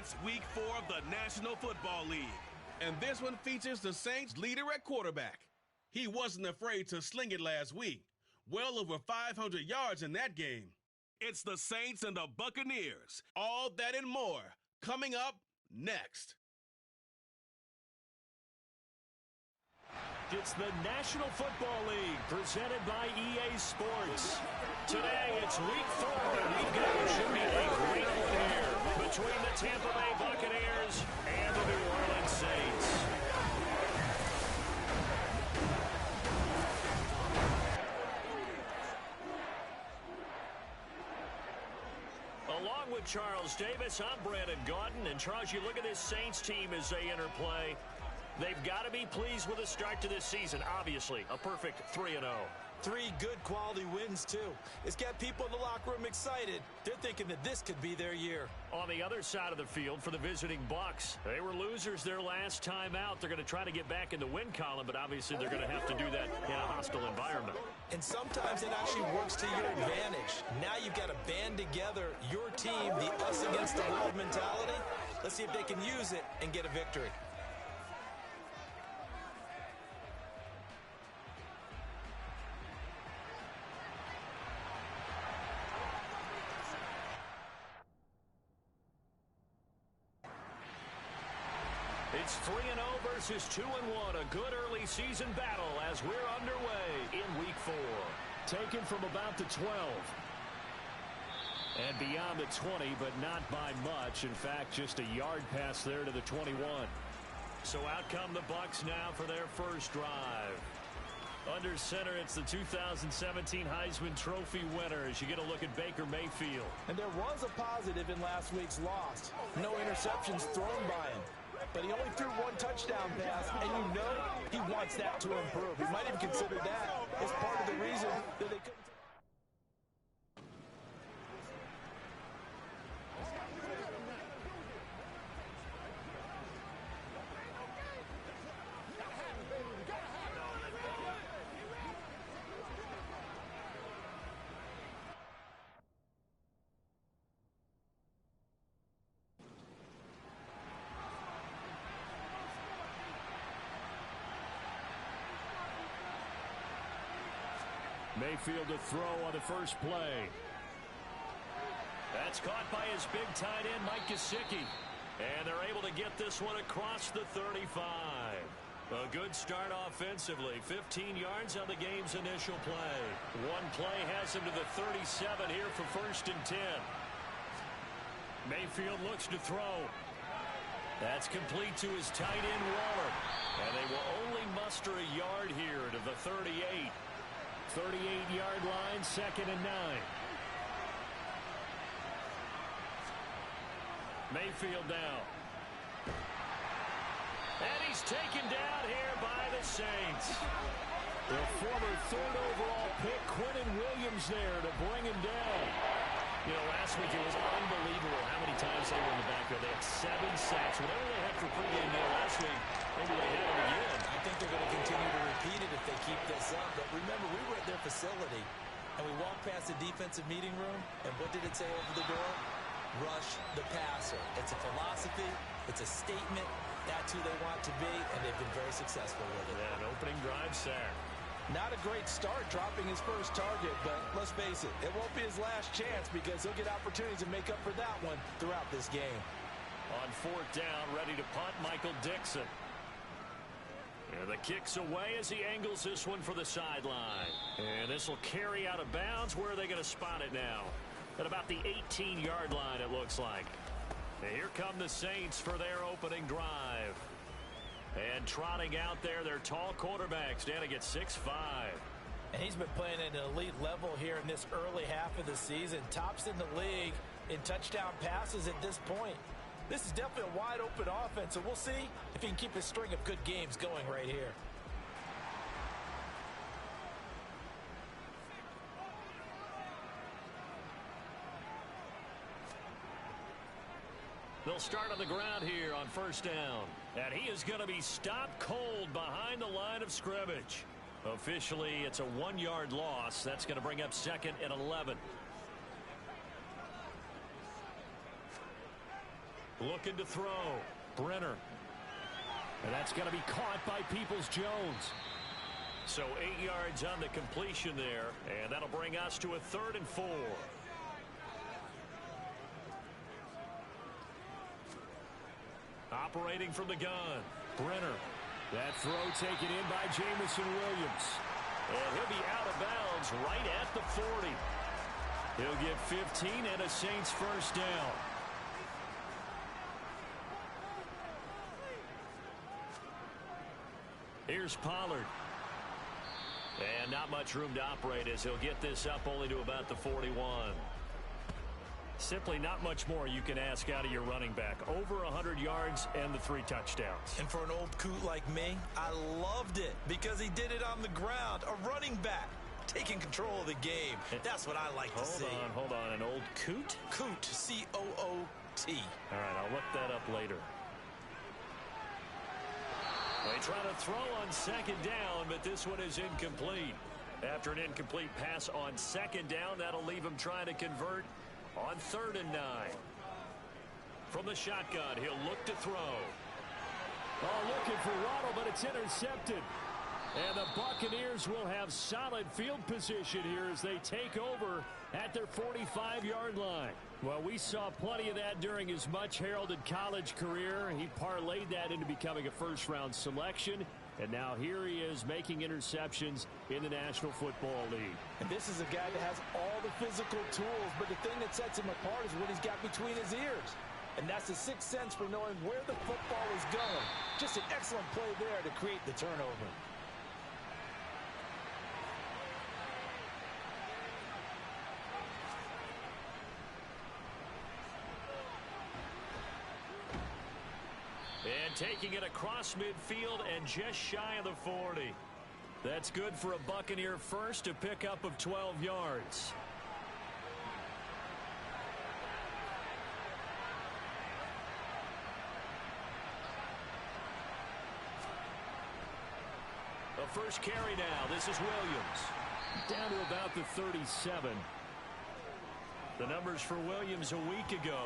It's Week 4 of the National Football League, and this one features the Saints' leader at quarterback. He wasn't afraid to sling it last week. Well over 500 yards in that game. It's the Saints and the Buccaneers. All that and more coming up next. It's the National Football League presented by EA Sports. Today it's Week 4, and we've got what should be a great one here between the Tampa Bay Buccaneers and the New Orleans Saints. Along with Charles Davis, I'm Brandon Gaudin. And Charles, you look at this Saints team as they interplay. They've got to be pleased with the start to this season. Obviously, a perfect 3-0. 3 good quality wins, too. It's got people in the locker room excited. They're thinking that this could be their year. On the other side of the field for the visiting Bucs, they were losers their last time out. They're going to try to get back in the win column, but obviously they're going to have to do that in a hostile environment. And sometimes it actually works to your advantage. Now you've got to band together your team, the us against the world mentality. Let's see if they can use it and get a victory. It's 3-0 versus 2-1, a good early season battle as we're underway in Week 4. Taken from about the 12. And beyond the 20, but not by much. In fact, just a yard pass there to the 21. So out come the Bucs now for their first drive. Under center, it's the 2017 Heisman Trophy winner as you get a look at Baker Mayfield. And there was a positive in last week's loss. No interceptions thrown by him. But he only threw 1 touchdown pass, and you know he wants that to improve. He might even consider that as part of the reason that they couldn't. Mayfield to throw on the first play. That's caught by his big tight end, Mike Gesicki. And they're able to get this one across the 35. A good start offensively. 15 yards on the game's initial play. One play has him to the 37 here for 1st and 10. Mayfield looks to throw. That's complete to his tight end, Waller. And they will only muster a yard here to the 38. 38-yard line, 2nd and 9. Mayfield now. And he's taken down here by the Saints. The former 3rd overall pick, Quentin Williams, there to bring him down. You know, last week it was unbelievable how many times they were in the backfield. They had 7 sacks. Whatever they had for pregame there last week, maybe they had it again. I think they're going to continue to repeat it if they keep this up. But remember, we were at their facility, and we walked past the defensive meeting room, and what did it say over the door? Rush the passer. It's a philosophy. It's a statement. That's who they want to be, and they've been very successful with it. Yeah, an opening drive sack. Not a great start dropping his first target, but let's face it, it won't be his last chance because he'll get opportunities to make up for that one throughout this game. On 4th down, ready to punt, Michael Dixon. And the kick's away as he angles this one for the sideline. And this will carry out of bounds. Where are they going to spot it now? At about the 18-yard line, it looks like. And here come the Saints for their opening drive. And trotting out there, their tall quarterback standing at 6'5". And he's been playing at an elite level here in this early half of the season. Tops in the league in touchdown passes at this point. This is definitely a wide-open offense, and we'll see if he can keep his string of good games going right here. They'll start on the ground here on 1st down. And he is going to be stopped cold behind the line of scrimmage. Officially, it's a 1-yard loss. That's going to bring up 2nd and 11. Looking to throw. Brenner. And that's going to be caught by Peoples-Jones. So 8 yards on the completion there, and that'll bring us to a 3rd and 4. Operating from the gun, Brenner. That throw taken in by Jamison Williams. And he'll be out of bounds right at the 40. He'll get 15 and a Saints first down. Here's Pollard. And not much room to operate as he'll get this up only to about the 41. Simply not much more you can ask out of your running back. Over 100 yards and the 3 touchdowns. And for an old coot like me, I loved it because he did it on the ground. A running back taking control of the game. That's what I like to see. Hold on. An old coot? Coot, C-O-O-T. All right, I'll look that up later. They try to throw on 2nd down, but this one is incomplete. After an incomplete pass on 2nd down, that'll leave him trying to convert on 3rd and 9. From the shotgun, he'll look to throw. Oh, looking for Waddle, but it's intercepted. And the Buccaneers will have solid field position here as they take over at their 45-yard line. Well, we saw plenty of that during his much-heralded college career. He parlayed that into becoming a first-round selection. And now here he is making interceptions in the National Football League. And this is a guy that has all the physical tools, but the thing that sets him apart is what he's got between his ears. And that's the sixth sense for knowing where the football is going. Just an excellent play there to create the turnover. And taking it across midfield and just shy of the 40. That's good for a Buccaneer first, a pickup of 12 yards. A first carry now. This is Williams. Down to about the 37. The numbers for Williams a week ago.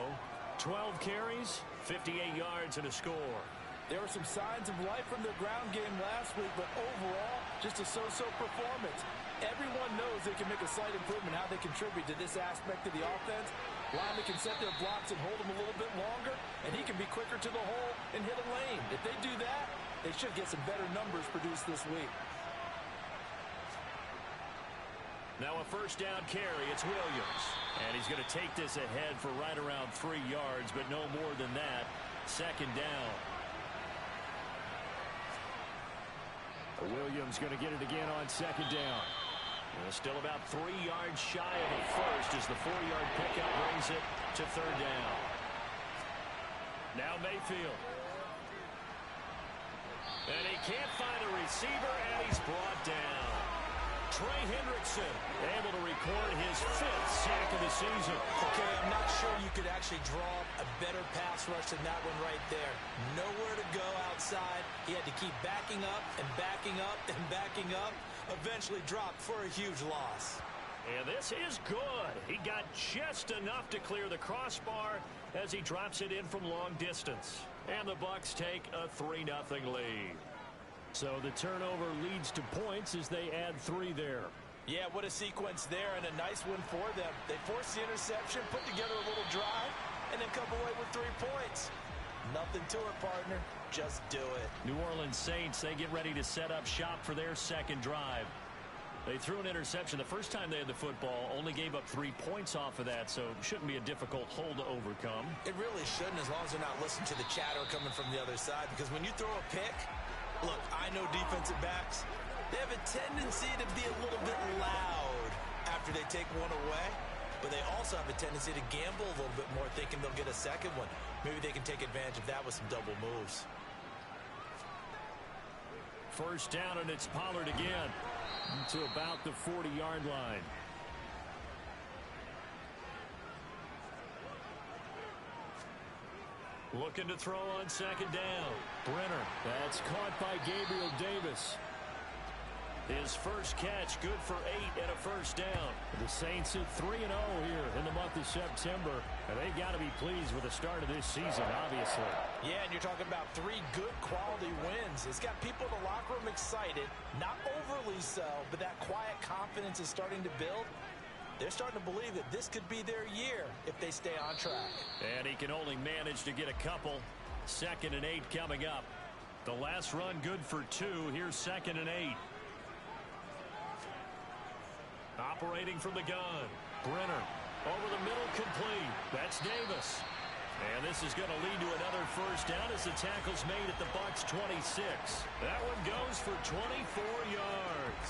12 carries, 58 yards, and a score. There were some signs of life from their ground game last week, but overall, just a so-so performance. Everyone knows they can make a slight improvement how they contribute to this aspect of the offense. Linemen can set their blocks and hold them a little bit longer, and he can be quicker to the hole and hit a lane. If they do that, they should get some better numbers produced this week. Now a first down carry. It's Williams. And he's going to take this ahead for right around 3 yards, but no more than that. 2nd down. Williams going to get it again on 2nd down. Still about 3 yards shy of a first as the 4-yard pickup brings it to 3rd down. Now Mayfield. And he can't find a receiver, and he's brought down. Trey Hendrickson able to record his 5th sack of the season. Okay, I'm not sure you could actually draw a better pass rush than that one right there. Nowhere to go outside. He had to keep backing up and backing up and backing up. Eventually dropped for a huge loss. And this is good. He got just enough to clear the crossbar as he drops it in from long distance. And the Bucs take a 3-0 lead. So the turnover leads to points as they add 3 there. Yeah, what a sequence there, and a nice one for them. They forced the interception, put together a little drive, and then come away with 3 points. Nothing to it, partner. Just do it. New Orleans Saints, they get ready to set up shop for their 2nd drive. They threw an interception the first time they had the football, only gave up 3 points off of that, so it shouldn't be a difficult hole to overcome. It really shouldn't, as long as they're not listening to the chatter coming from the other side, because when you throw a pick, look, I know defensive backs, they have a tendency to be a little bit loud after they take one away, but they also have a tendency to gamble a little bit more, thinking they'll get a second one. Maybe they can take advantage of that with some double moves. First down, and it's Pollard again to about the 40-yard line. Looking to throw on 2nd down. Brenner. That's caught by Gabriel Davis. His first catch, good for 8 and a first down. The Saints at 3-0 here in the month of September. And they've got to be pleased with the start of this season, obviously. Yeah, and you're talking about 3 good quality wins. It's got people in the locker room excited, not overly so, but that quiet confidence is starting to build. They're starting to believe that this could be their year if they stay on track. And he can only manage to get a couple. 2nd and 8 coming up. The last run good for 2. Here's 2nd and 8. Operating from the gun. Brenner. Over the middle, complete. That's Davis. And this is going to lead to another first down as the tackle's made at the Bucs 26. That one goes for 24 yards.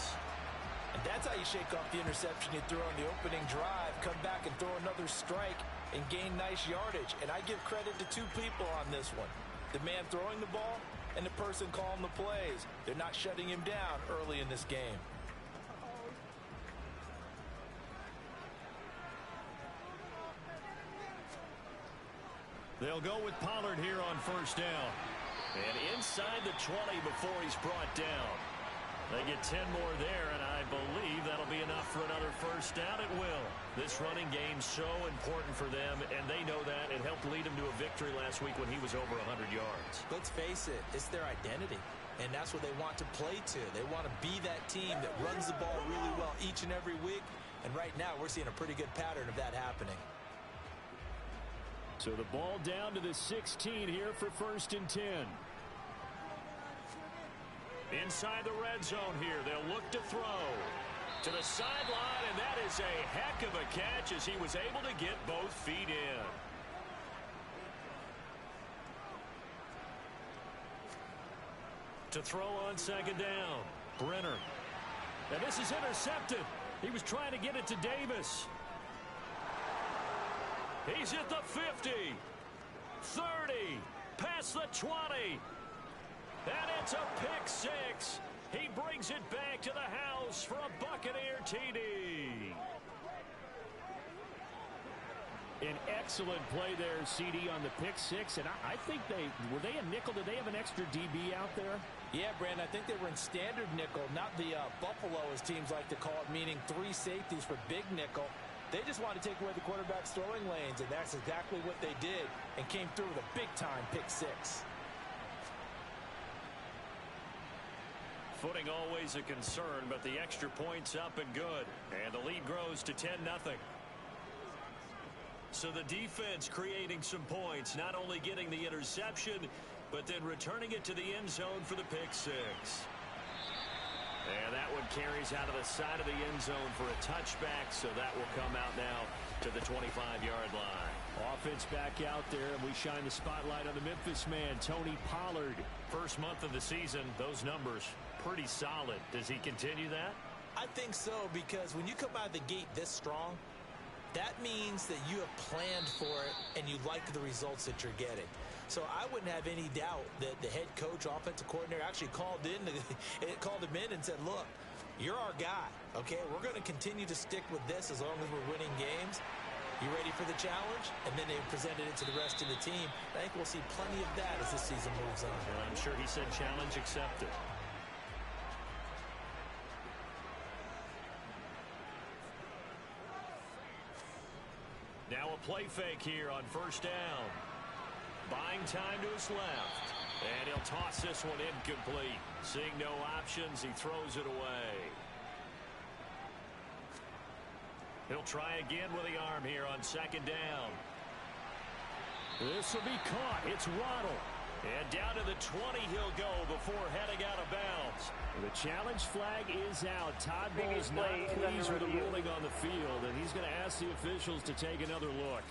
And that's how you shake off the interception you threw on the opening drive. Come back and throw another strike and gain nice yardage. And I give credit to 2 people on this one. The man throwing the ball and the person calling the plays. They're not shutting him down early in this game. They'll go with Pollard here on first down. And inside the 20 before he's brought down. They get 10 more there, and I believe that'll be enough for another first down. It will. This running game's so important for them, and they know that. It helped lead him to a victory last week when he was over 100 yards. Let's face it, it's their identity, and that's what they want to play to. They want to be that team that runs the ball really well each and every week, and right now we're seeing a pretty good pattern of that happening. So the ball down to the 16 here for 1st and 10. Inside the red zone here, they'll look to throw. To the sideline, and that is a heck of a catch as he was able to get both feet in. To throw on 2nd down, Brenner. And this is intercepted. He was trying to get it to Davis. He's at the 50, 30, past the 20, and it's a pick 6. He brings it back to the house for a Buccaneer TD. An excellent play there, CD, on the pick 6, and I think were they a nickel? Did they have an extra DB out there? Yeah, Brandon, I think they were in standard nickel, not the Buffalo, as teams like to call it, meaning 3 safeties for big nickel. They just wanted to take away the quarterback's throwing lanes, and that's exactly what they did and came through with a big-time pick 6. Footing always a concern, but the extra point's up and good. And the lead grows to 10-0. So the defense creating some points, not only getting the interception, but then returning it to the end zone for the pick 6. And that one carries out of the side of the end zone for a touchback, so that will come out now to the 25-yard line. Offense back out there, and we shine the spotlight on the Memphis man, Tony Pollard. First month of the season, those numbers pretty solid. Does he continue that? I think so, because when you come out of the gate this strong, that means that you have planned for it and you like the results that you're getting. So I wouldn't have any doubt that the head coach, offensive coordinator, actually called him in and said, look, you're our guy, okay? We're going to continue to stick with this as long as we're winning games. You ready for the challenge? And then they presented it to the rest of the team. I think we'll see plenty of that as this season moves on. And I'm sure he said challenge accepted. Now a play fake here on first down. Buying time to his left. And he'll toss this one incomplete. Seeing no options, he throws it away. He'll try again with the arm here on 2nd down. This will be caught. It's Waddle. And down to the 20 he'll go before heading out of bounds. The challenge flag is out. Todd Bowles not pleased with the ruling on the field, and he's going to ask the officials to take another look.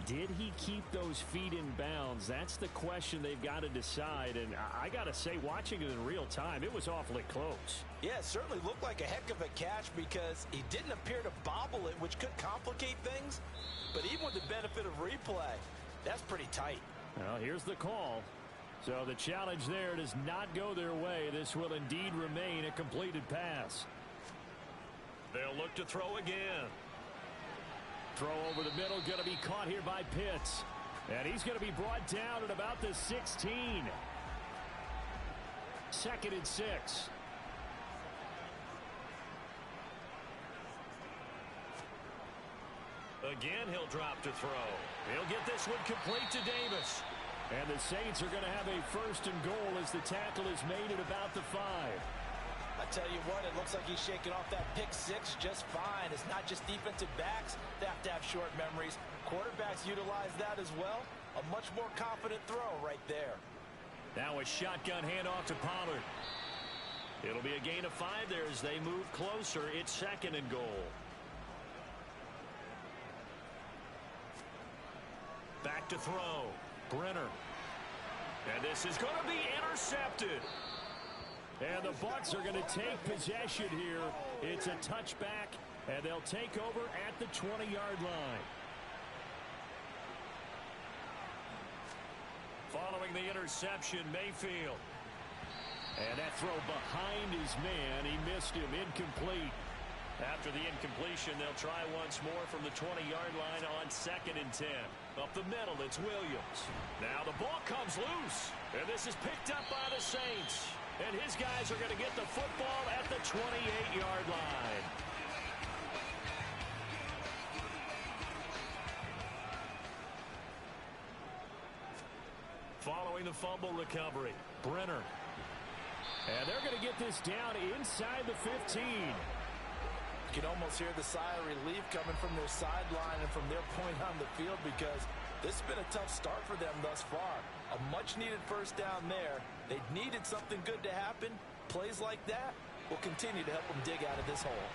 Did he keep those feet in bounds? That's the question they've got to decide. And I got to say, watching it in real time, it was awfully close. Yeah, it certainly looked like a heck of a catch because he didn't appear to bobble it, which could complicate things. But even with the benefit of replay, that's pretty tight. Well, here's the call. So the challenge there does not go their way. This will indeed remain a completed pass. They'll look to throw again. Throw over the middle, going to be caught here by Pitts. And he's going to be brought down at about the 16. 2nd and 6. Again, he'll drop to throw. He'll get this one complete to Davis. And the Saints are going to have a 1st and goal as the tackle is made at about the 5. I tell you what, it looks like he's shaking off that pick 6 just fine. It's not just defensive backs that have to have short memories. Quarterbacks utilize that as well. A much more confident throw right there. Now a shotgun handoff to Pollard. It'll be a gain of 5 there as they move closer. It's 2nd and goal. Back to throw. Brenner. And this is going to be intercepted. And the Bucs are going to take possession here. It's a touchback, and they'll take over at the 20-yard line. Following the interception, Mayfield. And that throw behind his man. He missed him. Incomplete. After the incompletion, they'll try once more from the 20-yard line on 2nd and 10. Up the middle, it's Williams. Now the ball comes loose. And this is picked up by the Saints. And his guys are going to get the football at the 28-yard line. Following the fumble recovery, Brenner. And they're going to get this down inside the 15. You can almost hear the sigh of relief coming from their sideline and from their point on the field because this has been a tough start for them thus far. A much-needed 1st down there. They needed something good to happen. Plays like that will continue to help them dig out of this hole.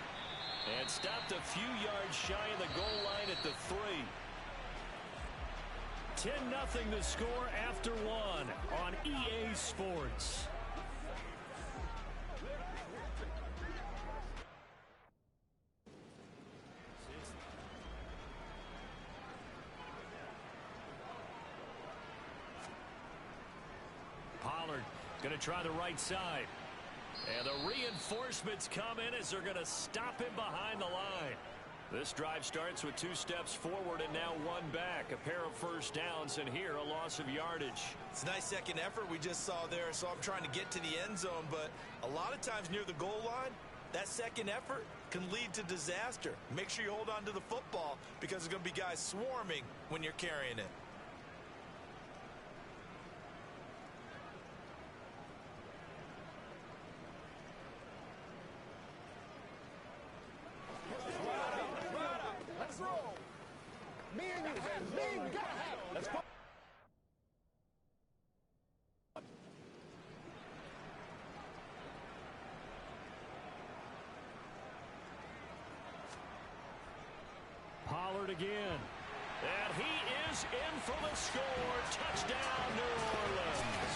And stopped a few yards shy of the goal line at the 3. 10-0 the score after 1 on EA Sports. Pollard going to try the right side. And the reinforcements come in as they're going to stop him behind the line. This drive starts with 2 steps forward and now 1 back. A pair of 1st downs, and here a loss of yardage. It's a nice 2nd effort we just saw there, so I'm trying to get to the end zone, but a lot of times near the goal line, that 2nd effort can lead to disaster. Make sure you hold on to the football because there's going to be guys swarming when you're carrying it. Pollard again. And he is in for the score. Touchdown, New Orleans.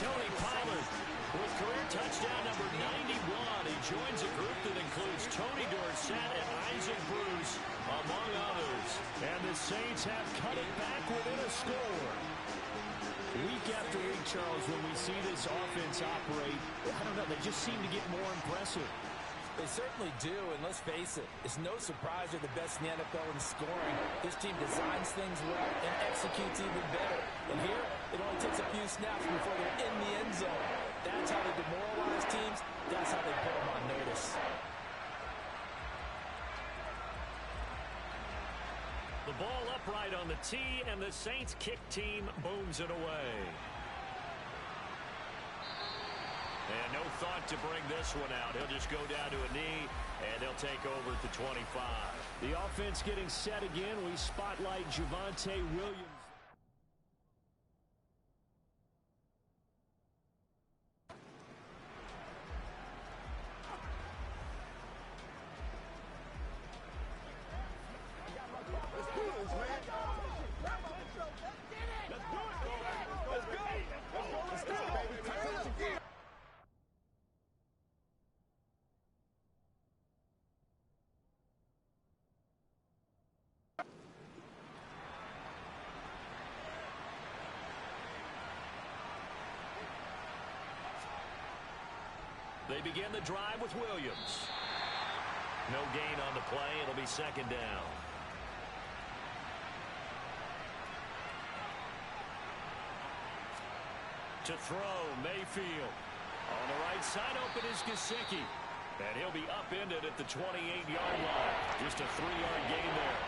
Tony Pollard with career touchdown number 91. He joins a group that includes Tony Dorsett and Isaac Bruce, among others. And the Saints have cut it back within a score. Week after week, Charles, when we see this offense operate, I don't know, they just seem to get more impressive. They certainly do, and let's face it, it's no surprise they're the best in the NFL in scoring. This team designs things well and executes even better. And here, it only takes a few snaps before they're in the end zone. That's how they demoralize teams. That's how they put them on notice. The ball upright on the tee, and the Saints kick team booms it away. And no thought to bring this one out. He'll just go down to a knee, and they'll take over at the 25. The offense getting set again. We spotlight Javonte Williams. They begin the drive with Williams. No gain on the play. It'll be 2nd down. To throw, Mayfield. On the right side, open is Gesicki. And he'll be upended at the 28-yard line. Just a 3-yard gain there.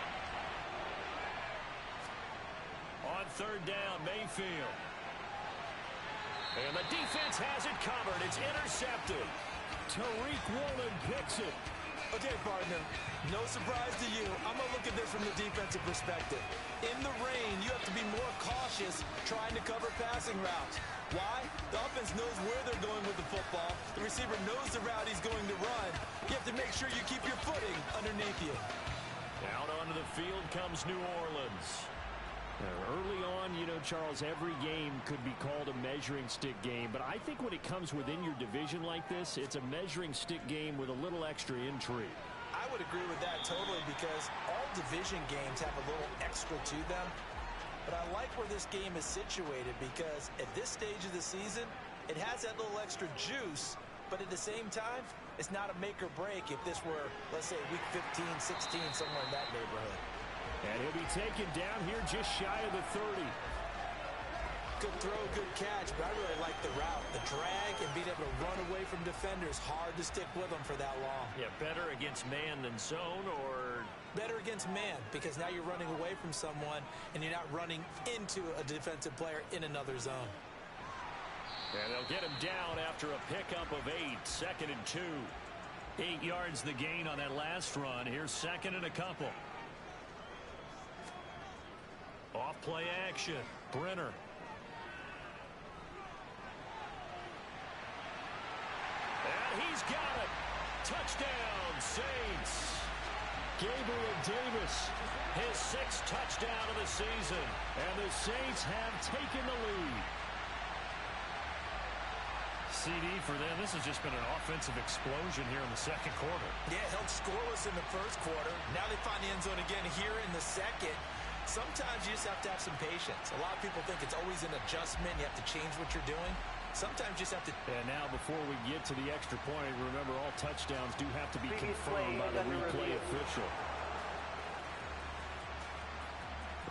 On third down, Mayfield. And the defense has it covered. It's intercepted. Tariq Woolen picks it. Okay, partner, no surprise to you. I'm going to look at this from the defensive perspective. In the rain, you have to be more cautious trying to cover passing routes. Why? The offense knows where they're going with the football. The receiver knows the route he's going to run. You have to make sure you keep your footing underneath you. Out onto the field comes New Orleans. Early on, you know, Charles, every game could be called a measuring stick game. But I think when it comes within your division like this, it's a measuring stick game with a little extra intrigue. I would agree with that totally because all division games have a little extra to them. But I like where this game is situated because at this stage of the season, it has that little extra juice. But at the same time, it's not a make or break if this were, let's say, week 15, 16, somewhere in that neighborhood. And he'll be taken down here just shy of the 30. Good throw, good catch, but I really like the route. The drag and being able to run away from defenders, hard to stick with them for that long. Yeah, better against man than zone, or better against man because now you're running away from someone and you're not running into a defensive player in another zone. And they'll get him down after a pickup of 8, 2nd and 2. 8 yards the gain on that last run. Here's 2nd and a couple. Off play action. Brenner. And he's got it. Touchdown, Saints. Gabriel Davis. His 6th touchdown of the season. And the Saints have taken the lead. CD for them. This has just been an offensive explosion here in the second quarter. Yeah, held scoreless in the first quarter. Now they find the end zone again here in the second. Sometimes you just have to have some patience. A lot of people think it's always an adjustment. You have to change what you're doing. Sometimes you just have to... And now before we get to the extra point, remember all touchdowns do have to be confirmed by the replay official.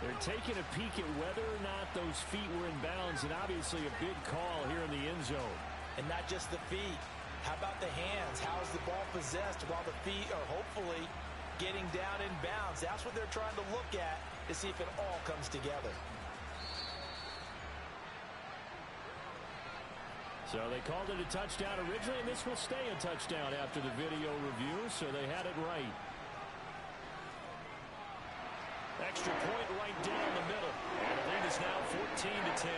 They're taking a peek at whether or not those feet were in bounds, and obviously a big call here in the end zone. And not just the feet. How about the hands? How is the ball possessed while the feet are hopefully getting down in bounds? That's what they're trying to look at to see if it all comes together. So they called it a touchdown originally, and this will stay a touchdown after the video review, so they had it right. Extra point right down the middle. And the lead is now 14-10.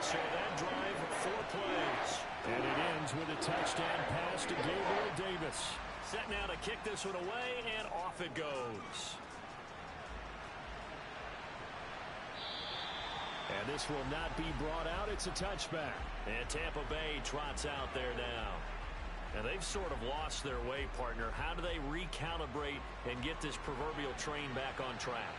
So that drive, 4 plays. And it ends with a touchdown pass to Gabriel Davis. Set now to kick this one away, and off it goes. And this will not be brought out. It's a touchback. And Tampa Bay trots out there now. And they've sort of lost their way, partner. How do they recalibrate and get this proverbial train back on track?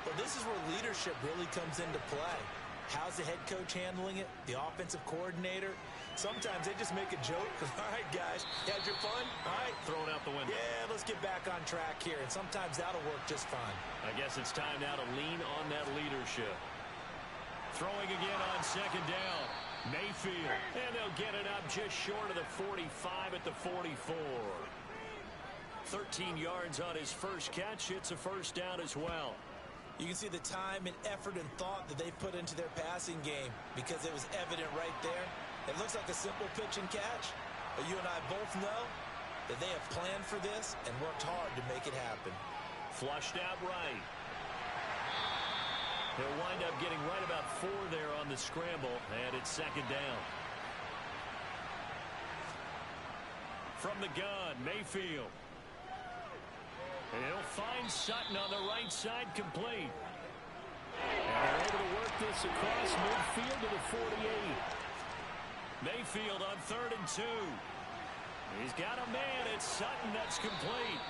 Well, this is where leadership really comes into play. How's the head coach handling it? The offensive coordinator? Sometimes they just make a joke. All right, guys, you had your fun? All right. Thrown out the window. Yeah, let's get back on track here. And sometimes that'll work just fine. I guess it's time now to lean on that leadership. Throwing again on 2nd down. Mayfield. And they'll get it up just short of the 45 at the 44. 13 yards on his first catch. It's a first down as well. You can see the time and effort and thought that they've put into their passing game because it was evident right there. It looks like a simple pitch and catch, but you and I both know that they have planned for this and worked hard to make it happen. Flushed out right. He'll wind up getting right about 4 there on the scramble, and it's 2nd down. From the gun, Mayfield. And he'll find Sutton on the right side, complete. And they're able to work this across midfield to the 48. Mayfield on 3rd and 2. He's got a man. It's Sutton that's complete.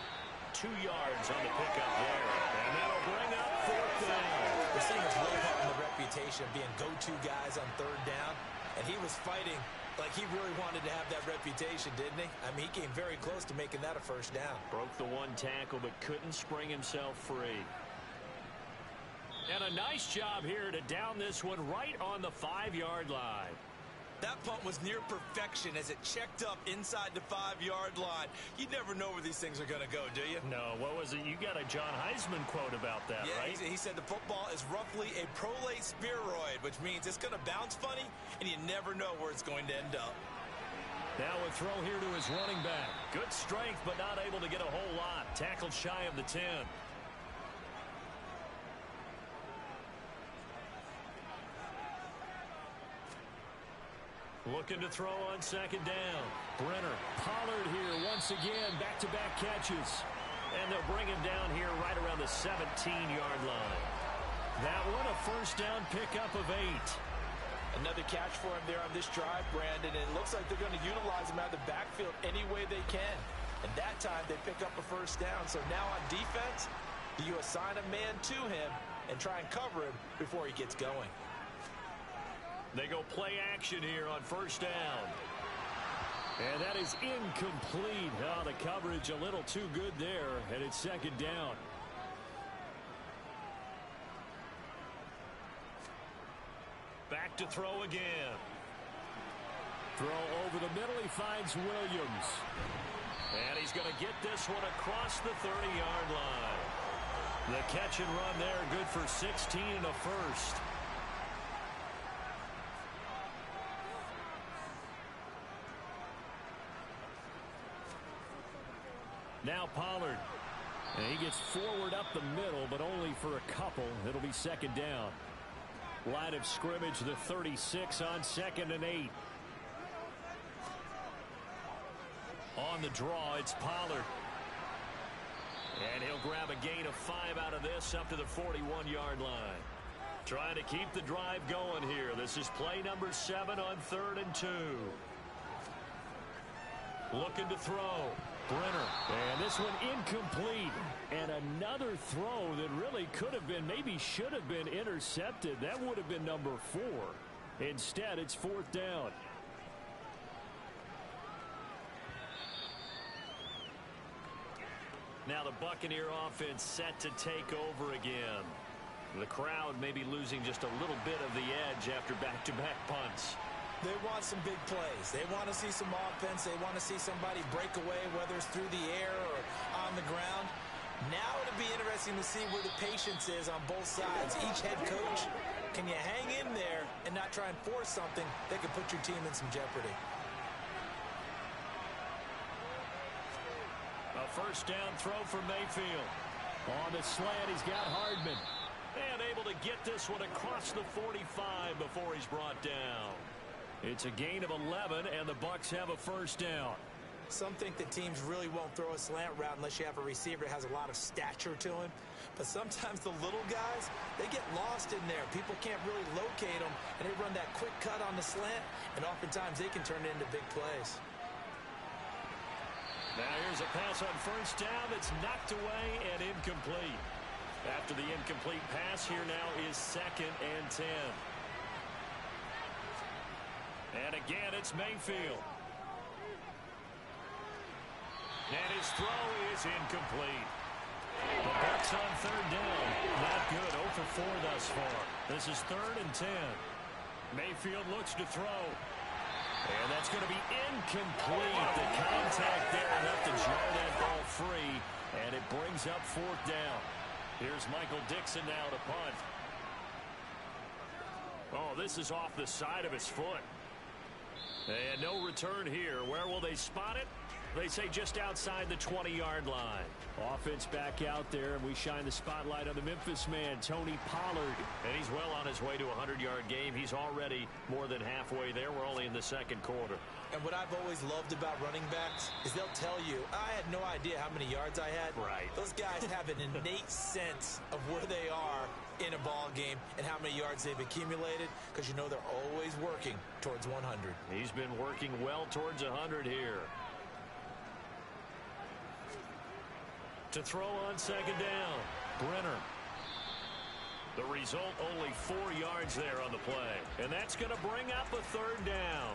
2 yards on the pickup there. And that'll bring up 4th down. We're seeing us live up in the reputation of being go-to guys on 3rd down. And he was fighting like he really wanted to have that reputation, didn't he? I mean, he came very close to making that a first down. Broke the 1 tackle, but couldn't spring himself free. And a nice job here to down this one right on the 5-yard line. That punt was near perfection as it checked up inside the 5-yard line. You never know where these things are going to go, do you? No, what was it? You got a John Heisman quote about that, right? Yeah, he said the football is roughly a prolate spheroid, which means it's going to bounce funny, and you never know where it's going to end up. Now a throw here to his running back. Good strength, but not able to get a whole lot. Tackled shy of the 10. Looking to throw on second down. Brenner, Pollard here once again, back-to-back catches. And they'll bring him down here right around the 17-yard line. That one a first down pickup of 8. Another catch for him there on this drive, Brandon, and it looks like they're going to utilize him out of the backfield any way they can. And that time they pick up a first down. So now on defense, you assign a man to him and try and cover him before he gets going. They go play action here on first down. And that is incomplete. Oh, the coverage a little too good there, and it's second down. Back to throw again. Throw over the middle. He finds Williams. And he's going to get this one across the 30-yard line. The catch and run there, good for 16 and a first. Now Pollard. And he gets forward up the middle, but only for a couple. It'll be second down. Line of scrimmage, the 36 on 2nd and 8. On the draw, it's Pollard. And he'll grab a gain of 5 out of this up to the 41-yard line. Trying to keep the drive going here. This is play number 7 on 3rd and 2. Looking to throw. Brenner. And this one incomplete. And another throw that really could have been, maybe should have been intercepted. That would have been number 4. Instead, it's 4th down. Now the Buccaneer offense set to take over again. The crowd may be losing just a little bit of the edge after back-to-back punts. They want some big plays. They want to see some offense. They want to see somebody break away, whether it's through the air or on the ground. Now it'll be interesting to see where the patience is on both sides. Each head coach, can you hang in there and not try and force something that could put your team in some jeopardy? A first down throw for Mayfield. On the slant, he's got Hardman. And able to get this one across the 45 before he's brought down. It's a gain of 11, and the Bucs have a first down. Some think that teams really won't throw a slant route unless you have a receiver that has a lot of stature to him. But sometimes the little guys, they get lost in there. People can't really locate them, and they run that quick cut on the slant, and oftentimes they can turn it into big plays. Now here's a pass on first down that's knocked away and incomplete. After the incomplete pass, here now is 2nd and 10. And again, it's Mayfield. And his throw is incomplete. The Bucs on 3rd down. Not good. 0 for 4 thus far. This is 3rd and 10. Mayfield looks to throw. And that's going to be incomplete. The contact there enough to jar that ball free. And it brings up 4th down. Here's Michael Dixon now to punt. Oh, this is off the side of his foot. And no return here. Where will they spot it? They say just outside the 20-yard line. Offense back out there, and we shine the spotlight on the Memphis man, Tony Pollard. And he's well on his way to a 100-yard game. He's already more than halfway there. We're only in the 2nd quarter. And what I've always loved about running backs is they'll tell you, I had no idea how many yards I had. Right. Those guys have an innate sense of where they are in a ball game and how many yards they've accumulated, because you know they're always working towards 100. He's been working well towards 100 here. To throw on 2nd down, Brenner. The result, only 4 yards there on the play. And that's going to bring up a 3rd down.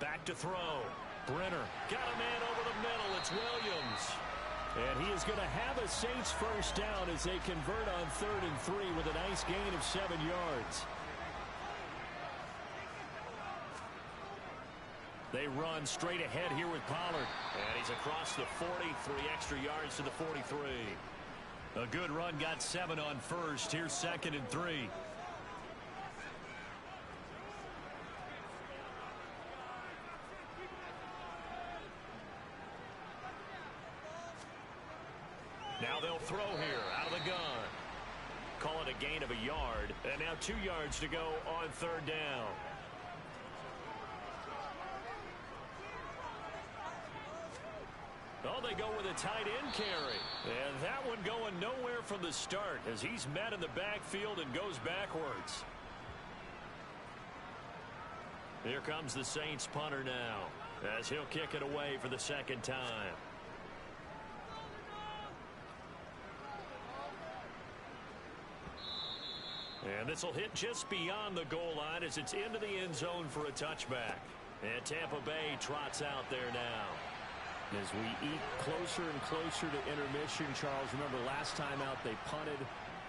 Back to throw. Brenner got a man over the middle. It's Williams. And he is going to have a Saints first down as they convert on 3rd and 3 with a nice gain of 7 yards. They run straight ahead here with Pollard. And he's across the 43 extra yards to the 43. A good run, got 7 on first. Here's 2nd and 3. Now they'll throw here out of the gun. Call it a gain of a yard. And now 2 yards to go on 3rd down. Oh, they go with a tight end carry. And that one going nowhere from the start as he's met in the backfield and goes backwards. Here comes the Saints punter now as he'll kick it away for the 2nd time. And this will hit just beyond the goal line as it's into the end zone for a touchback. And Tampa Bay trots out there now. As we eat closer and closer to intermission, Charles, remember last time out they punted.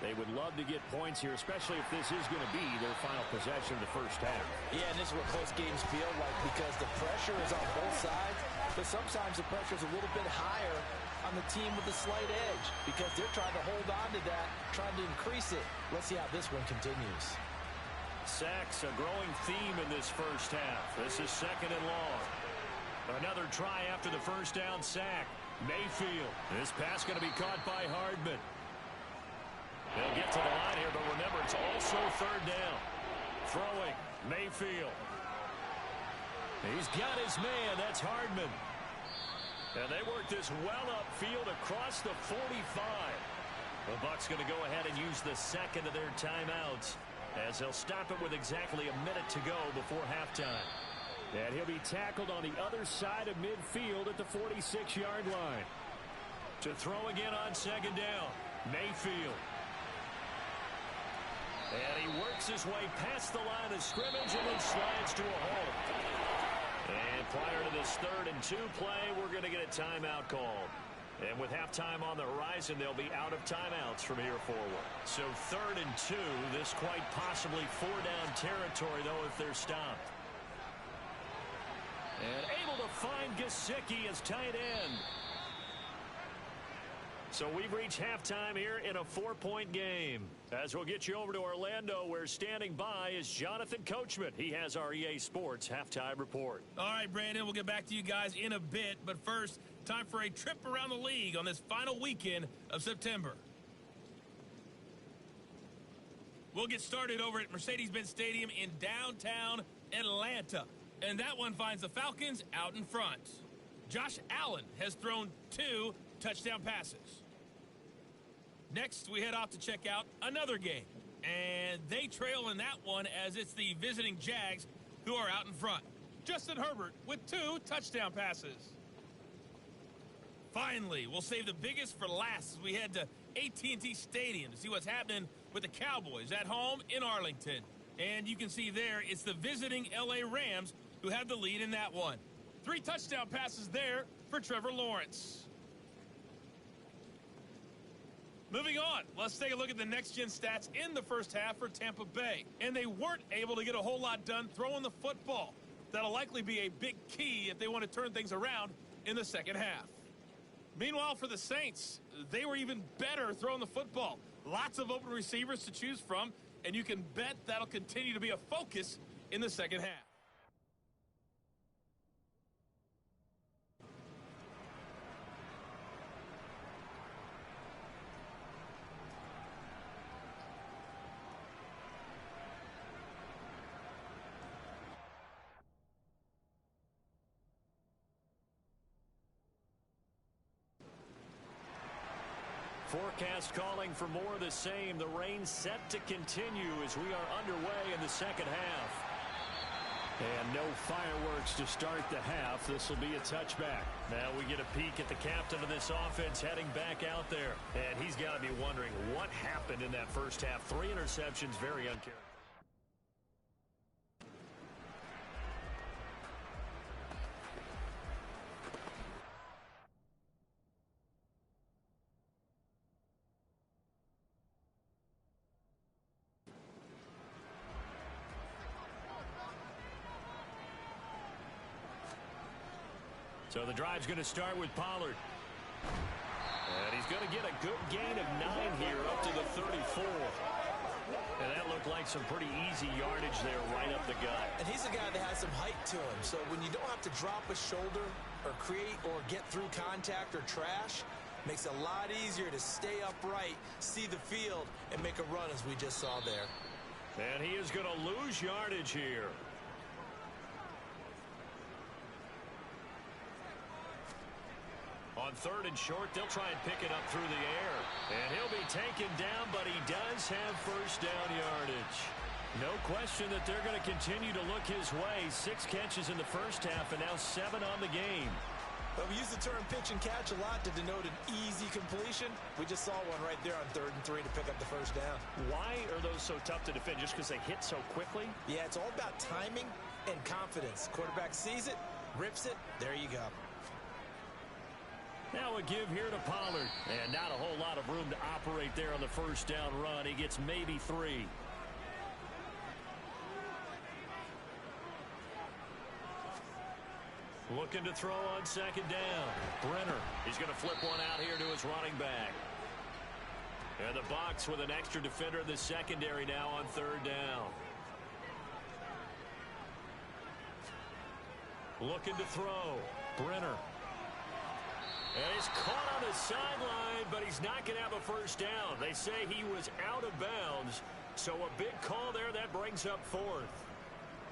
They would love to get points here, especially if this is going to be their final possession of the first half. Yeah, and this is what close games feel like because the pressure is on both sides, but sometimes the pressure is a little bit higher on the team with the slight edge because they're trying to hold on to that, trying to increase it. Let's see how this one continues. Sacks, a growing theme in this first half. This is 2nd and long. Another try after the first down sack. Mayfield. This pass going to be caught by Hardman. They'll get to the line here, but remember, it's also 3rd down. Throwing, Mayfield. He's got his man. That's Hardman. And they work this well upfield across the 45. The Bucs going to go ahead and use the 2nd of their timeouts as they'll stop it with exactly a minute to go before halftime. And he'll be tackled on the other side of midfield at the 46-yard line. To throw again on 2nd down, Mayfield. And he works his way past the line of scrimmage and then slides to a halt. And prior to this 3rd and 2 play, we're going to get a timeout called. And with halftime on the horizon, they'll be out of timeouts from here forward. So 3rd and 2, this quite possibly 4-down territory, though, if they're stopped. And able to find Gesicki as tight end. So we've reached halftime here in a 4-point game. As we'll get you over to Orlando, where standing by is Jonathan Coachman. He has our EA Sports halftime report. All right, Brandon, we'll get back to you guys in a bit. But first, time for a trip around the league on this final weekend of September. We'll get started over at Mercedes-Benz Stadium in downtown Atlanta. And that one finds the Falcons out in front. Josh Allen has thrown 2 touchdown passes. Next, we head off to check out another game. And they trail in that one as it's the visiting Jags who are out in front. Justin Herbert with 2 touchdown passes. Finally, we'll save the biggest for last as we head to AT&T Stadium to see what's happening with the Cowboys at home in Arlington. And you can see there, it's the visiting LA Rams who have the lead in that one. 3 touchdown passes there for Trevor Lawrence. Moving on, let's take a look at the next-gen stats in the first half for Tampa Bay. And they weren't able to get a whole lot done throwing the football. That'll likely be a big key if they want to turn things around in the second half. Meanwhile, for the Saints, they were even better throwing the football. Lots of open receivers to choose from, and you can bet that'll continue to be a focus in the second half. Forecast calling for more of the same. The rain set to continue as we are underway in the second half. And no fireworks to start the half. This will be a touchback. Now we get a peek at the captain of this offense heading back out there. And he's got to be wondering what happened in that first half. 3 interceptions, very uncharacteristic. So the drive's going to start with Pollard. And he's going to get a good gain of 9 here up to the 34. And that looked like some pretty easy yardage there right up the gut. And he's a guy that has some height to him. So when you don't have to drop a shoulder or create or get through contact or trash, makes it a lot easier to stay upright, see the field, and make a run as we just saw there. And he is going to lose yardage here. On 3rd and short, they'll try and pick it up through the air. And he'll be taken down, but he does have first down yardage. No question that they're going to continue to look his way. 6 catches in the first half and now 7 on the game. But we use the term pitch and catch a lot to denote an easy completion. We just saw one right there on 3rd and 3 to pick up the first down. Why are those so tough to defend? Just because they hit so quickly? Yeah, it's all about timing and confidence. Quarterback sees it, rips it, there you go. Now a give here to Pollard. And not a whole lot of room to operate there on the first down run. He gets maybe 3. Looking to throw on 2nd down. Brenner. He's going to flip one out here to his running back. And the Bucs with an extra defender in the secondary now on 3rd down. Looking to throw. Brenner. And he's caught on the sideline, but he's not going to have a first down. They say he was out of bounds, so a big call there that brings up 4th.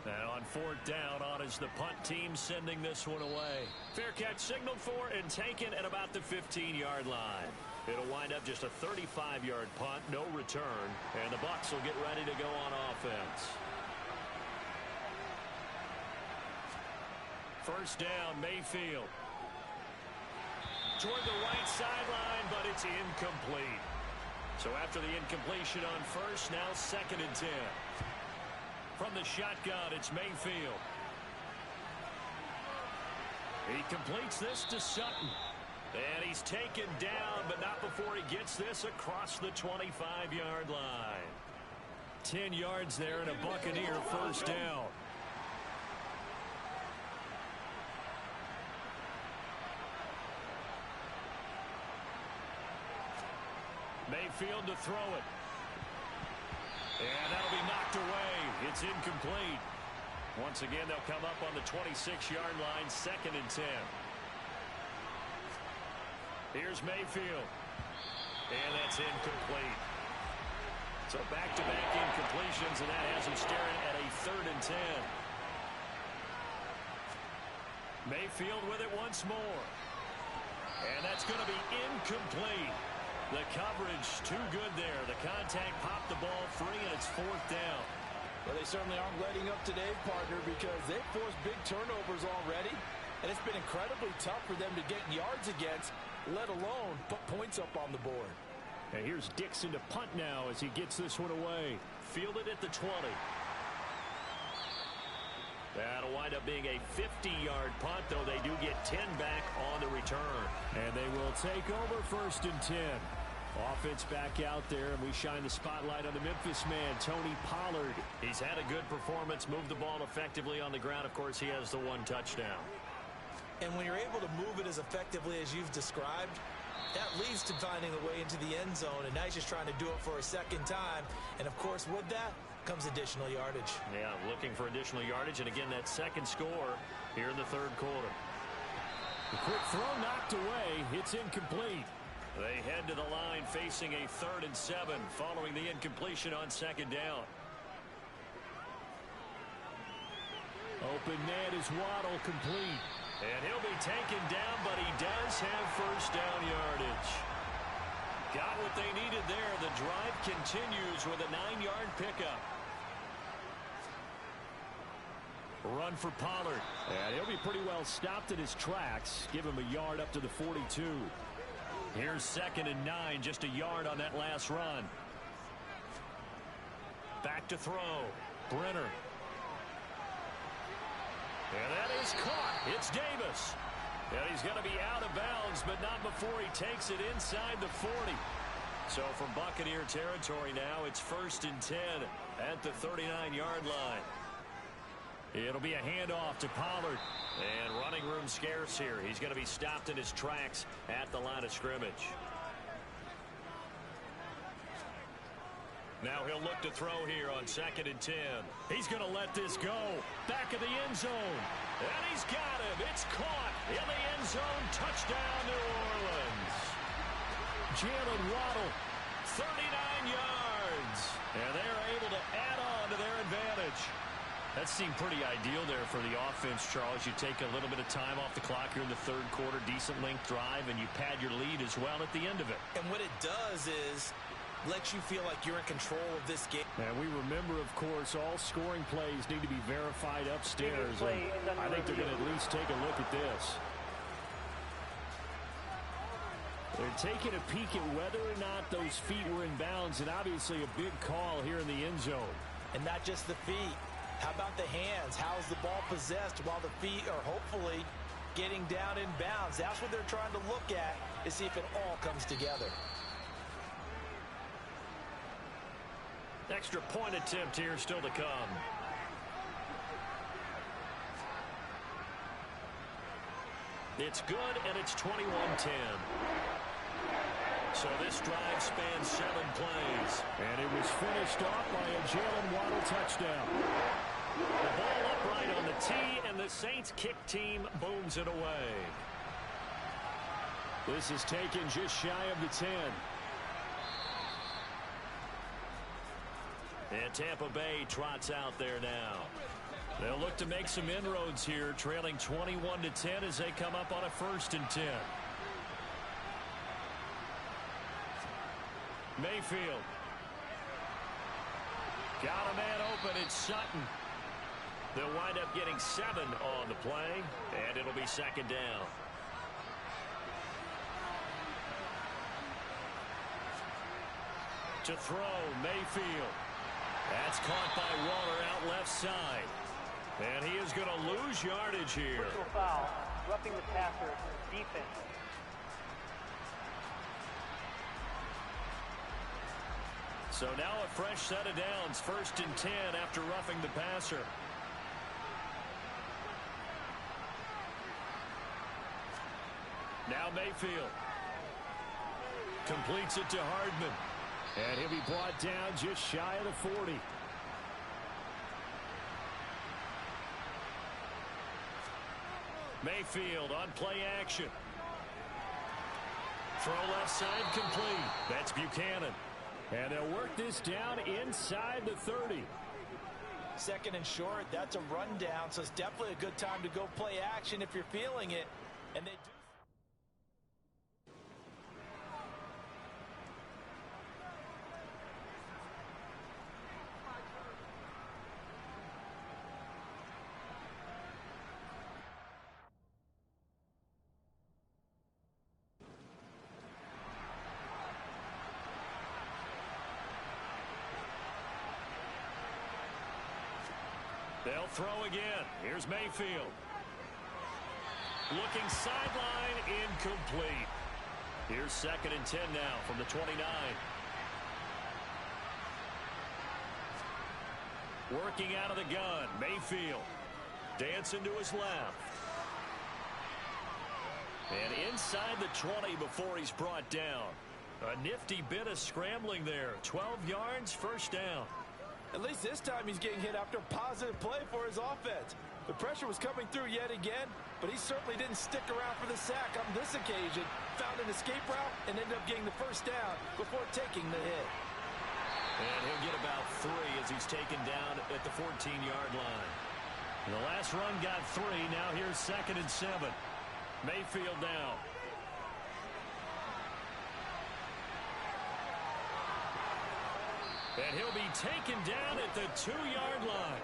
And on 4th down, on is the punt team sending this one away. Fair catch signaled for and taken at about the 15-yard line. It'll wind up just a 35-yard punt, no return, and the Bucs will get ready to go on offense. First down, Mayfield. Toward the right sideline, but it's incomplete. So after the incompletion on first, now 2nd and 10. From the shotgun, it's Mayfield. He completes this to Sutton. And he's taken down, but not before he gets this across the 25-yard line. 10 yards there and a Buccaneer first down. Mayfield to throw it. And that'll be knocked away. It's incomplete. Once again, they'll come up on the 26-yard line, 2nd and 10. Here's Mayfield. And that's incomplete. So back-to-back incompletions, and that has him staring at a 3rd and 10. Mayfield with it once more. And that's going to be incomplete. The coverage too good there. The contact popped the ball free, and it's 4th down. Well, they certainly aren't letting up today, partner, because they've forced big turnovers already, and it's been incredibly tough for them to get yards against, let alone put points up on the board. And here's Dixon to punt now as he gets this one away. Fielded at the 20. That'll wind up being a 50-yard punt, though they do get 10 back on the return. And they will take over 1st and 10. Offense back out there, and we shine the spotlight on the Memphis man, Tony Pollard. He's had a good performance, moved the ball effectively on the ground. Of course, he has the 1 touchdown. And when you're able to move it as effectively as you've described, that leads to finding a way into the end zone, and now he's just trying to do it for a 2nd time. And, of course, with that comes additional yardage. Yeah, looking for additional yardage, and again, that 2nd score here in the 3rd quarter. The quick throw knocked away. It's incomplete. They head to the line facing a 3rd and 7 following the incompletion on 2nd down. Open man is Waddle, complete. And he'll be taken down, but he does have first down yardage. Got what they needed there. The drive continues with a 9-yard pickup. Run for Pollard. And he'll be pretty well stopped in his tracks. Give him a yard up to the 42. Here's 2nd and 9, just a yard on that last run. Back to throw. Brenner. And that is caught. It's Davis. And he's going to be out of bounds, but not before he takes it inside the 40. So from Buccaneer territory now, it's 1st and 10 at the 39-yard line. It'll be a handoff to Pollard. And running room scarce here. He's going to be stopped in his tracks at the line of scrimmage. Now he'll look to throw here on 2nd and 10. He's going to let this go. Back of the end zone. And he's got it. It's caught in the end zone. Touchdown, New Orleans. Jalen Waddle, 39 yards. And they're able to add on to their advantage. That seemed pretty ideal there for the offense, Charles. You take a little bit of time off the clock here in the third quarter, decent length drive, and you pad your lead as well at the end of it. And what it does is lets you feel like you're in control of this game. And we remember, of course, all scoring plays need to be verified upstairs. And I think they're going to at least take a look at this. They're taking a peek at whether or not those feet were in bounds, and obviously a big call here in the end zone. And not just the feet. How about the hands? How is the ball possessed while the feet are hopefully getting down in bounds? That's what they're trying to look at to see if it all comes together. Extra point attempt here still to come. It's good, and it's 21-10. So this drive spans 7 plays. And it was finished off by a Jalen Waddle touchdown. The ball upright on the tee, and the Saints kick team booms it away. This is taken just shy of the 10. And Tampa Bay trots out there now. They'll look to make some inroads here, trailing 21-10 as they come up on a 1st and 10. Mayfield. Got a man open. It's Sutton. They'll wind up getting 7 on the play, and it'll be 2nd down. To throw, Mayfield. That's caught by Waller out left side. And he is going to lose yardage here. Personal foul, roughing the passer, defense. So now a fresh set of downs, 1st and 10 after roughing the passer. Now Mayfield. Completes it to Hardman. And he'll be brought down just shy of the 40. Mayfield on play action. Throw left side complete. That's Buchanan. And they'll work this down inside the 30. 2nd and short, that's a rundown, so it's definitely a good time to go play action if you're feeling it. And they do. They'll throw again. Here's Mayfield. Looking sideline, incomplete. Here's 2nd and 10 now from the 29. Working out of the gun, Mayfield. Dancing to his left. And inside the 20 before he's brought down. A nifty bit of scrambling there. 12 yards, 1st down. At least this time he's getting hit after a positive play for his offense. The pressure was coming through yet again, but he certainly didn't stick around for the sack on this occasion. Found an escape route and ended up getting the 1st down before taking the hit. And he'll get about 3 as he's taken down at the 14-yard line. The last run got 3. Now here's 2nd and 7. Mayfield down. And he'll be taken down at the 2-yard line.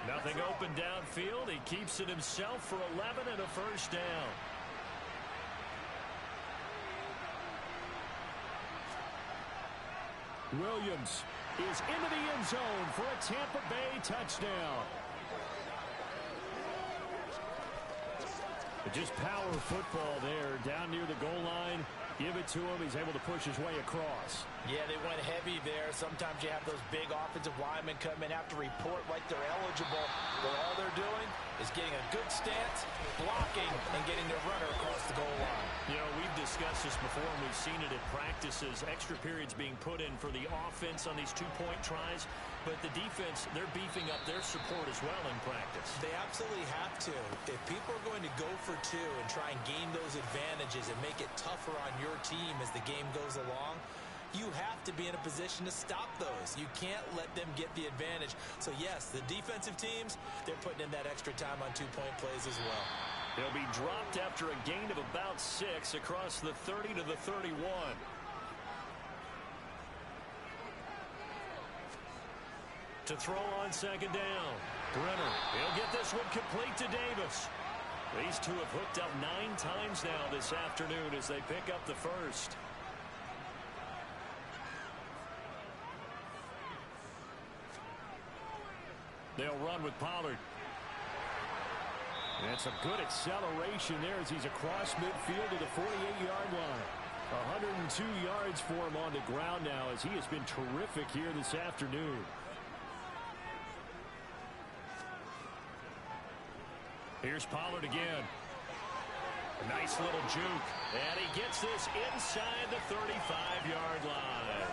Nothing open downfield. He keeps it himself for 11 and a 1st down. Williams is into the end zone for a Tampa Bay touchdown. Just power football there down near the goal line. Give it to him. He's able to push his way across. Yeah, they went heavy there. Sometimes you have those big offensive linemen come in, have to report like they're eligible, but all they're doing is getting a good stance, blocking, and getting their runner across the goal line. You know, we've discussed this before, and we've seen it at practices. Extra periods being put in for the offense on these two-point tries, but the defense, they're beefing up their support as well in practice. They absolutely have to. If people are going to go for two and try and gain those advantages and make it tougher on your team as the game goes along, you have to be in a position to stop those. You can't let them get the advantage. So, yes, the defensive teams, they're putting in that extra time on two-point plays as well. He'll be dropped after a gain of about 6 across the 30 to the 31. To throw on second down. Brenner, he'll get this one complete to Davis. These two have hooked up 9 times now this afternoon as they pick up the first. They'll run with Pollard. That's a good acceleration there as he's across midfield to the 48-yard line. 102 yards for him on the ground now as he has been terrific here this afternoon. Here's Pollard again. A nice little juke. And he gets this inside the 35-yard line.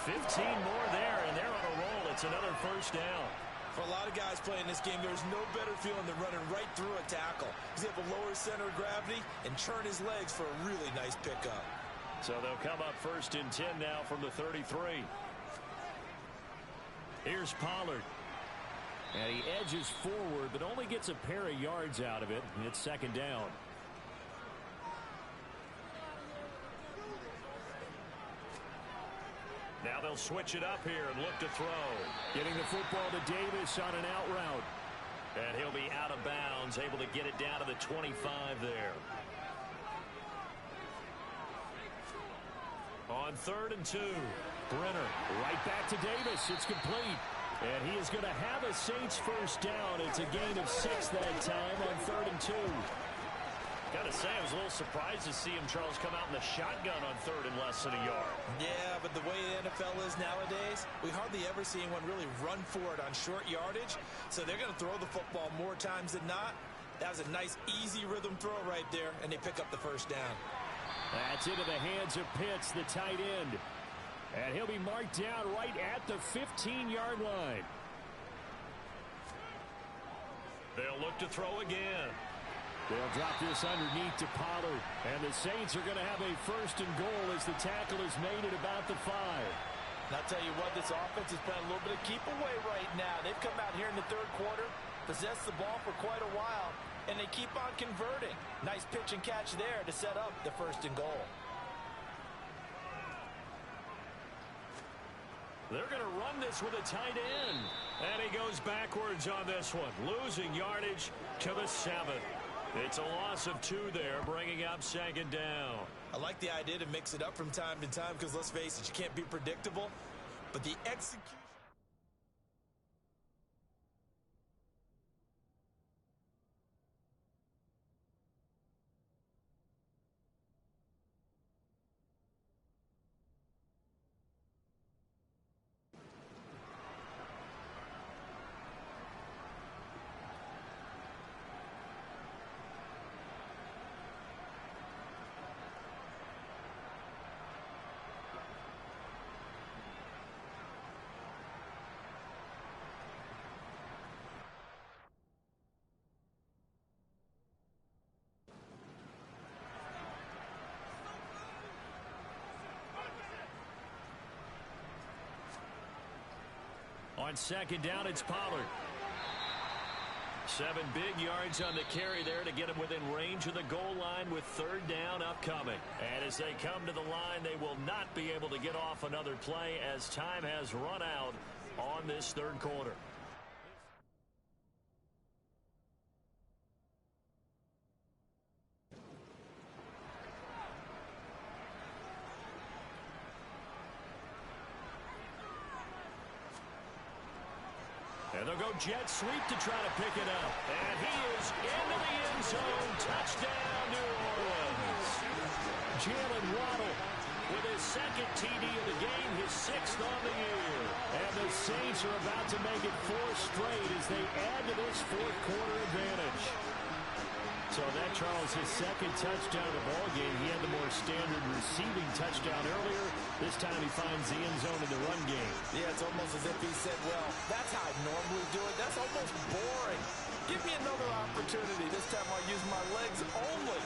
15 more there, and they're on a roll. It's another first down. For a lot of guys playing this game, there's no better feeling than running right through a tackle. He's able to lower his center of gravity and churn his legs for a really nice pickup. So they'll come up first and 10 now from the 33. Here's Pollard. And he edges forward, but only gets a pair of yards out of it. It's second down. Now they'll switch it up here and look to throw. Getting the football to Davis on an out route. And he'll be out of bounds, able to get it down to the 25 there. On 3rd and 2. Brenner right back to Davis. It's complete. And he is going to have a Saints first down. It's a gain of 6 that time on 3rd and 2. Gotta say, I was a little surprised to see him, Charles, come out in the shotgun on 3rd and less than a yard. Yeah, but the way the NFL is nowadays, we hardly ever see anyone really run for it on short yardage. So they're going to throw the football more times than not. That was a nice, easy rhythm throw right there, and they pick up the first down. That's into the hands of Pitts, the tight end. And he'll be marked down right at the 15-yard line. They'll look to throw again. They'll drop this underneath to Pollard. And the Saints are going to have a first and goal as the tackle is made at about the 5. And I'll tell you what, this offense is playing a little bit of keep away right now. They've come out here in the 3rd quarter, possessed the ball for quite a while, and they keep on converting. Nice pitch and catch there to set up the first and goal. They're going to run this with a tight end. And he goes backwards on this one, losing yardage to the 7. It's a loss of 2 there, bringing up second down. I like the idea to mix it up from time to time because, let's face it, you can't be predictable. But the execution... On second down, it's Pollard. 7 big yards on the carry there to get him within range of the goal line with 3rd down upcoming. And as they come to the line, they will not be able to get off another play as time has run out on this 3rd quarter. And they'll go jet sweep to try to pick it up. And he is into the end zone. Touchdown, New Orleans. Jalen Waddle with his second TD of the game, his 6th on the year. And the Saints are about to make it 4 straight as they add to this fourth quarter advantage. So that, Charles, his second touchdown of the ball game. He had the more standard receiving touchdown earlier. This time he finds the end zone in the run game. Yeah, it's almost as if he said, well, that's how I normally do it. That's almost boring. Give me another opportunity. This time I'll use my legs only.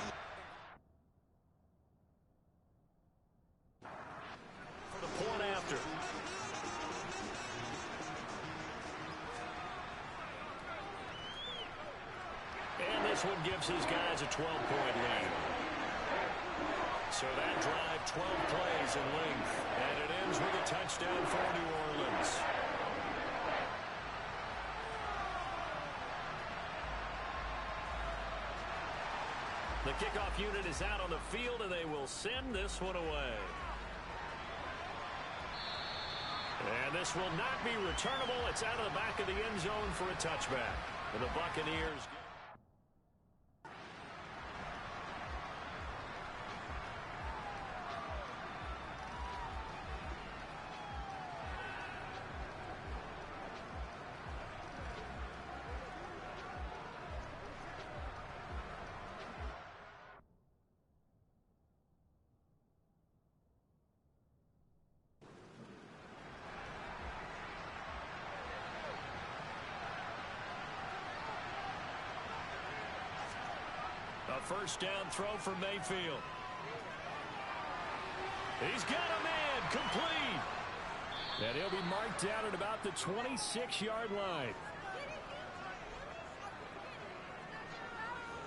For the point after. And this one gives his guys a 12-point lead. So that drive, 12 plays in length. And it ends with a touchdown for New Orleans. The kickoff unit is out on the field, and they will send this one away. And this will not be returnable. It's out of the back of the end zone for a touchback. And the Buccaneers... A first down throw for Mayfield. He's got a man, complete. And he'll be marked down at about the 26-yard line.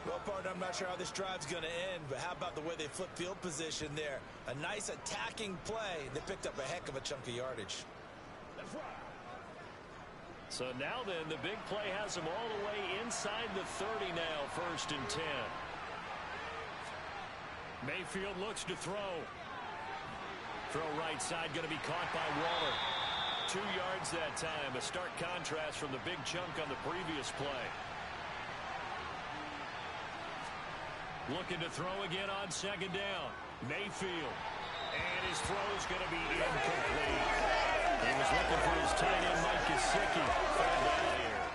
Well, partner, I'm not sure how this drive's going to end, but how about the way they flip field position there? A nice attacking play. They picked up a heck of a chunk of yardage. So now then, the big play has them all the way inside the 30 now, 1st and 10. Mayfield looks to throw. Throw right side, going to be caught by Waller. 2 yards that time, a stark contrast from the big chunk on the previous play. Looking to throw again on 2nd down. Mayfield. And his throw's going to be incomplete. He was looking for his tight end, Mike Gesicki. Fell down here.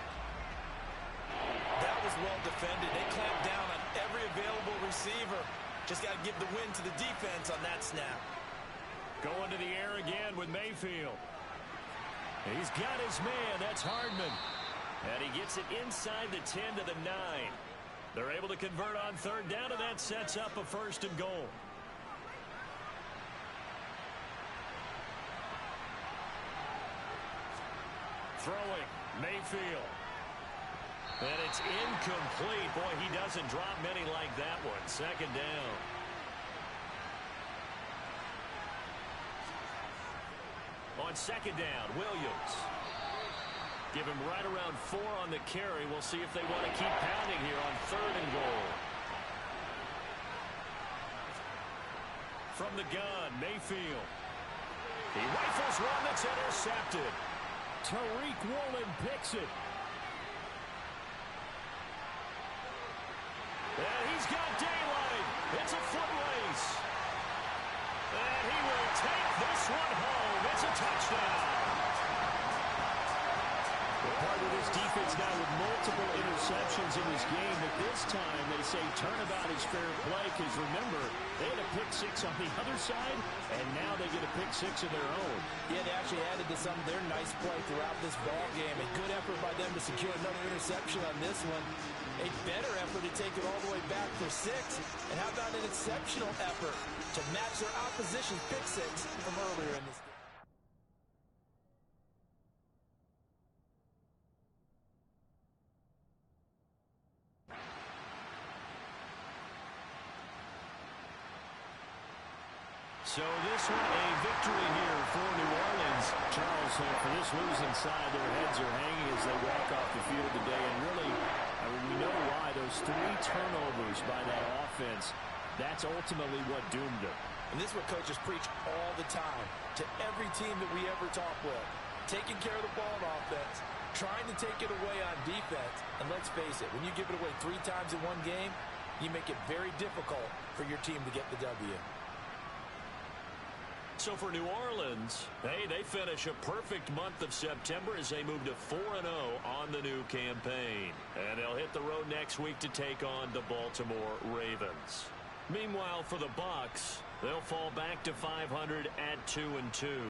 That was well defended. They clamped down on every available receiver. Just got to give the win to the defense on that snap. Going to the air again with Mayfield. He's got his man. That's Hardman. And he gets it inside the 10 to the 9. They're able to convert on 3rd down, and that sets up a 1st and goal. Throwing, Mayfield. And it's incomplete. Boy, he doesn't drop many like that one. 2nd down. On 2nd down, Williams. Give him right around 4 on the carry. We'll see if they want to keep pounding here on 3rd and goal. From the gun, Mayfield. He rifles one that's intercepted. Tariq Woolen picks it. And he's got daylight. It's a foot race. And he will take this one home. It's a touchdown. Well, part of this defense now with multiple interceptions in this game, but this time they say turnabout is fair play because, remember, they had a pick 6 on the other side, and now they get a pick 6 of their own. Yeah, they actually added to some of their nice play throughout this ball game. A good effort by them to secure another interception on this one. A better effort to take it all the way back for 6. And how about an exceptional effort to match their opposition's pick 6 from earlier in this game? So this one, a victory here for New Orleans. Charles, for this losing side, their heads are hanging as they walk off the field today. And really, I mean, we know why. Those 3 turnovers by that offense, that's ultimately what doomed them. And this is what coaches preach all the time to every team that we ever talk with. Taking care of the ball on offense, trying to take it away on defense. And let's face it, when you give it away 3 times in one game, you make it very difficult for your team to get the W. So for New Orleans, hey, they finish a perfect month of September as they move to 4-0 on the new campaign. And they'll hit the road next week to take on the Baltimore Ravens. Meanwhile, for the Bucs, they'll fall back to 500 at 2-2.